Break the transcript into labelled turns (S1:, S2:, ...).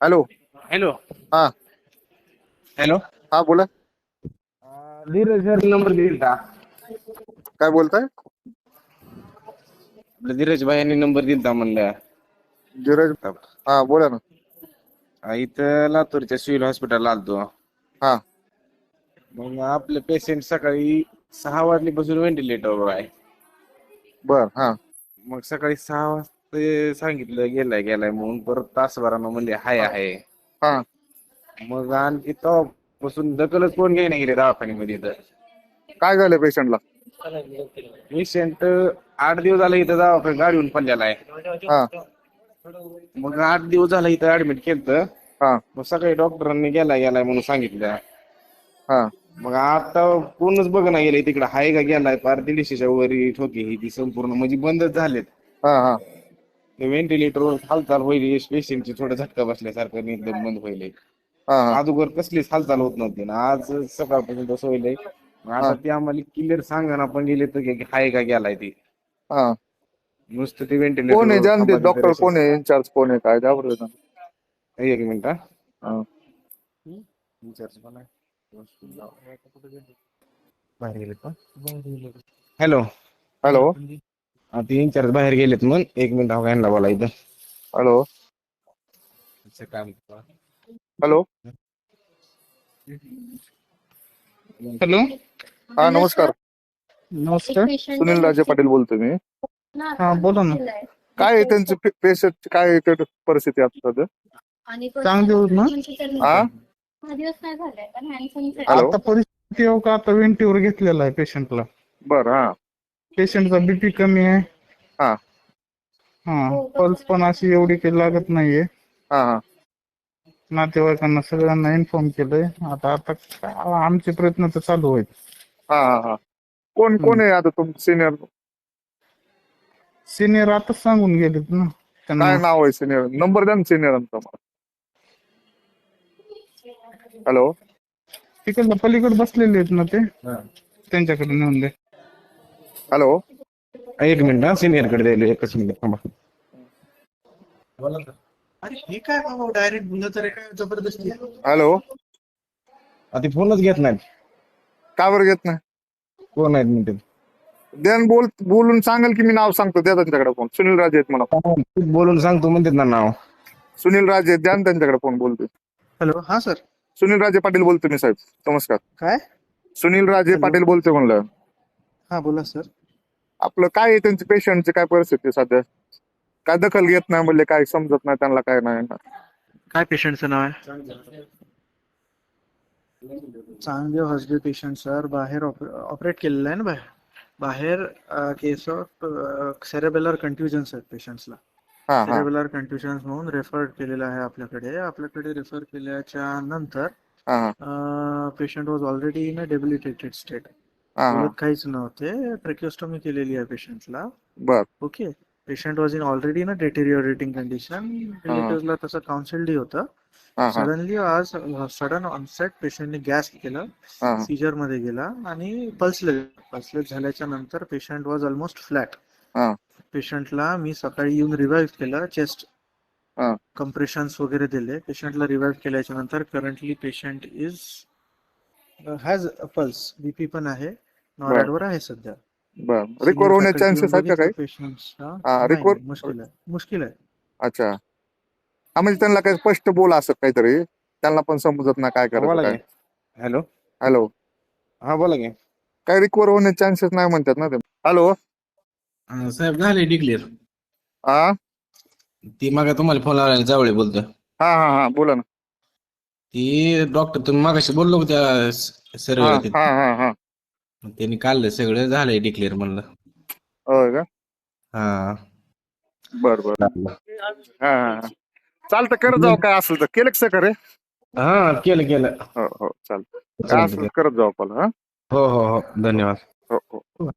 S1: Hello.
S2: Hello.
S1: हा
S2: hello.
S1: हा बोला.
S2: धीरज सर नंबर देईल का?
S1: काय बोलताय?
S2: आपल्या धीरज भाई यांनी नंबर दिलता म्हणलं.
S1: धीरज. हा बोला ना.
S2: इथं लातूरच्या सिव्हिल हॉस्पिटलला आलतो.
S1: हा
S2: मग आपले पेशंट सकाळी 6 वाजल्यापासून व्हेंटिलेटरवर आहे.
S1: बर. हा
S2: मग सकाळी 6 वाजता सांगितलं गेलाय म्हणून परत तासभरानं म्हणले आहे.
S1: हा
S2: मग आणखी तेव्हापासून दखलच कोण घ्यायला गेले दवाखान्यामध्ये इथं.
S1: काय झालं पेशंटला?
S2: पेशंट 8 दिवस झाले इथं दवाखान्यात गाडीहून पडलेला आहे.
S1: हा
S2: मग 8 दिवस झाला इथं ऍडमिट केलं.
S1: हा
S2: मग सकाळी डॉक्टरांनी गेलाय म्हणून सांगितलं.
S1: हा
S2: मग आता कोणच बघ नाही गेले तिकडे हाय का गेलाय पार 150च्या वरी ठोके ही ती संपूर्ण म्हणजे बंदच झालेत.
S1: हा हा
S2: ते व्हेंटिलेटरवर हालचाल होईल पेशंटची थोडं झटका बसल्यासारखं एकदम बंद होईल.
S1: हा हा
S2: अगोदर कसलीच हालचाल होत नव्हती ना आज सकाळपासून तसं होईल.
S1: हा
S2: आता ते आम्हाला क्लिअर सांगा पण गेले तर की हाय का गेलाय ते.
S1: हा
S2: नुसतं ते
S1: कोण आहे
S2: व्हेंटिलेटरवर
S1: जानते?
S2: थांबा तिथं
S1: डॉक्टर कोण आहे? इन्चार्ज कोण आहे? काय त्याबरोबर सांग.
S2: एक मिनिट.
S1: हा
S2: हॅलो.
S1: हॅलो.
S2: ते इन्चार्ज बाहेर गेलेत मग 1 मिनिट यांना बोलायचं.
S1: हॅलो.
S2: काम.
S1: हॅलो.
S2: हॅलो.
S1: हा नमस्कार.
S2: नमस्कार.
S1: सुनील राजे पाटील बोलतोय मी.
S2: हा बोला ना.
S1: काय आहे त्यांची पेशंट काय परिस्थिती आता सध्या?
S2: चांगली होत ना.
S1: हा हॅलो.
S2: आता परिस्थिती हो का आता वेंटीवर घेतलेला आहे पेशंटला.
S1: बर. हा
S2: पेशंटचा बीपी कमी आहे.
S1: हा
S2: पल्स पण अशी एवढी काही लागत नाहीये.
S1: हा हा
S2: नातेवाईकांना सगळ्यांना इन्फॉर्म केलंय. आता आमचे प्रयत्न तर चालू आहेत.
S1: हा हा हा कोण कोण आहे आता तुमचं सिनियर?
S2: सिनियर आताच सांगून गेलेत ना
S1: काय
S2: त्यांना.
S1: नाव आहे सिनियर? नंबर द्या ना सिनियरांचा मला. हॅलो.
S2: तिकडनं पलीकडे बसलेले आहेत ना ते. त्यांच्याकडे नेऊन दे.
S1: हॅलो.
S2: 1 मिनिट सिनियर कडे द्यायला 1च मिनिट थांबा. अरे हे काय बाबा डायरेक्ट बोलत रे काय जबरदस्ती.
S1: हॅलो.
S2: ते फोनच घेत नाहीत.
S1: का बरं घेत नाही?
S2: कोण आहेत म्हणते.
S1: देन बोलून सांगाल की मी नाव सांगतो. द्या त्यांच्याकडे फोन. सुनील राजे आहेत म्हणा.
S2: बोलून सांगतो म्हणतात ना नाव.
S1: सुनील राजे द्या ना त्यांच्याकडे फोन. बोलतोय
S2: हॅलो. हा सर.
S1: सुनील राजे पाटील बोलतोय मी साहेब. नमस्कार.
S2: काय?
S1: सुनील राजे
S2: हॅलो.
S1: पाटील बोलतोय म्हणलं.
S2: हा बोला सर.
S1: आपलं काय आहे त्यांची पेशंटची काय परिस्थिती सध्या? काय दखल घेत नाही म्हणले काय समजत नाही त्यांना काय नाही.
S3: काय पेशंटचं नाव आहे? चांगदेव हसबे पेशंट सर बाहेर ऑपरेट केलेलं आहे ना बाहेर केस ऑफ सेरेबेलर कन्फ्युजन आहेत पेशंट्सला.
S1: हा हा
S3: सेरेबेलर कन्फ्युजन म्हणून रेफर केलेलं आहे आपल्याकडे रेफर केल्याच्या नंतर
S1: हा हा
S3: patient was already in a debilitated state.
S1: हा हा
S3: बोलत काहीच नव्हते. ट्रेकियोस्टोमी केलेली आहे पेशंटला.
S1: बर.
S3: Okay. Patient was in already in a deteriorating condition.
S1: हा
S3: रिलेटिव्हला तसं काउन्सिल्ड होतं.
S1: हा हा
S3: सडनली आज सडन ऑनसेट पेशंटने गॅस केलं.
S1: हा
S3: सीजर मध्ये गेला आणि पल्सलेस झाल्याच्या नंतर पेशंट वॉज ऑलमोस्ट फ्लॅट.
S1: हा
S3: पेशंटला मी सकाळी येऊन रिवाइव्ह केलं. चेस्ट
S1: हा
S3: कंप्रेशन्स वगैरे दिले. पेशंटला रिवाइव्ह केल्याच्या नंतर currently patient has pulse. BP पण आहे.
S1: बर
S3: नॉरॅडवर आहे सध्या.
S1: बर. रिकवर
S3: सिनियर
S1: होण्याचे
S3: फॅकल्टी
S1: चान्सेस
S3: येऊन
S1: आहेत का
S3: बघितलं
S1: काही?
S3: पेशंट्सला.
S1: हा
S3: नाही
S1: रिकवर.
S3: मुश्किल आहे.
S1: अच्छा. हा म्हणजे त्यांना काही स्पष्ट बोल असत काहीतरी. त्यांना पण समजत नाही काय
S2: हा
S1: करायचं
S2: बोला
S1: काय.
S2: की. हॅलो.
S1: हॅलो.
S2: हा बोला की.
S1: काय रिकवर होण्याचे चान्सेस नाही म्हणतात ना ते. हॅलो.
S2: साहेब झाले डिक्लेअर.
S1: हा
S2: ती मग तुम्हाला फोन लावला जावळे बोलतोय.
S1: हा हा हा बोला ना.
S2: ती डॉक्टर तुम्ही मागाशी बोललो का त्या
S1: हा
S2: सर्व
S1: हा हा हा
S2: त्यांनी काढलं सगळं झालंय डिक्लेअर म्हणलं.
S1: होय का?
S2: हा.
S1: बर बर. हा चालतं करत जाऊ काय असेल तर. केलं कसं करे.
S2: हा केलं.
S1: हो हो चालतं. काय असेल
S2: चालतंय.
S1: करत जाऊ आपण. हा
S2: हो.
S1: हो
S2: धन्यवाद.
S1: हो हो.